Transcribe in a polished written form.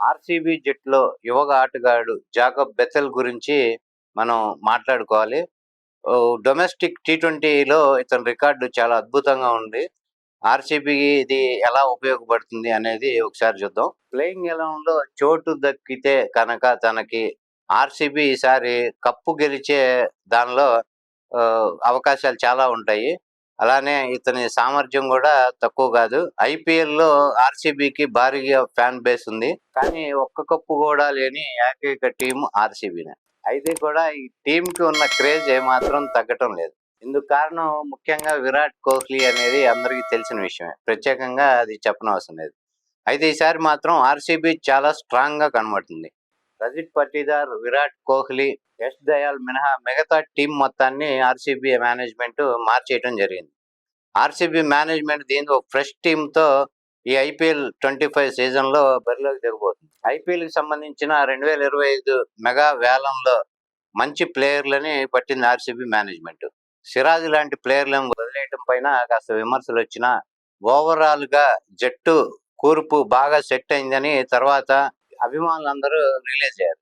RCB జట్టులో యువ ఆటగాడు జాకబ్ బెథెల్ గురించి మనం మాట్లాడుకోవాలి. డొమెస్టిక్ టీ20లో ఇతని రికార్డు చాలా అద్భుతంగా ఉంది. ఆర్సీబీకి ఇది ఎలా ఉపయోగపడుతుంది అనేది ఒకసారి చూద్దాం. ప్లేయింగ్ ఎలెవన్‌లో చోటు దక్కితే కనుక తనకి ఆర్సీబీ ఈసారి కప్పు గెలిచే దానిలో అవకాశాలు చాలా ఉంటాయి. అలానే ఇతని సామర్థ్యం కూడా తక్కువ కాదు. ఐపీఎల్‌లో ఆర్సీబీకి భారీగా ఫ్యాన్ బేస్ ఉంది. కానీ ఒక్క కప్పు కూడా లేని ఏకైక టీం ఆర్సీబీనే. అయితే కూడా ఈ టీంకి ఉన్న క్రేజ్ ఏమాత్రం తగ్గటం లేదు. ఇందుకు కారణం ముఖ్యంగా విరాట్ కోహ్లీ అనేది అందరికీ తెలిసిన విషయమే. ప్రత్యేకంగా అది చెప్పనవసరం లేదు. అయితే ఈసారి మాత్రం ఆర్సీబీ చాలా స్ట్రాంగ్‌గా కనబడుతుంది. రజిత్ పటీదార్, విరాట్ కోహ్లీ, యష్ దయాల్ మినహా మిగతా టీం మొత్తాన్ని ఆర్సీబీ మేనేజ్మెంట్ మార్చేయటం జరిగింది. ఆర్సీబీ మేనేజ్మెంట్ దీంతో ఫ్రెష్ టీంతో ఈ ఐపీఎల్ 25 సీజన్లో బరిలోకి దిగబోతుంది. ఐపీఎల్కి సంబంధించిన 2025 మెగా వేలంలో మంచి ప్లేయర్లని పట్టింది ఆర్సీబీ మేనేజ్మెంట్. సిరాజ్ లాంటి ప్లేయర్లను వదిలేయటం పైన కాస్త విమర్శలు వచ్చినా ఓవరాల్ గా జట్టు కూర్పు బాగా సెట్ అయిందని తర్వాత అభిమానులందరూ రిలీజ్ అయ్యారు.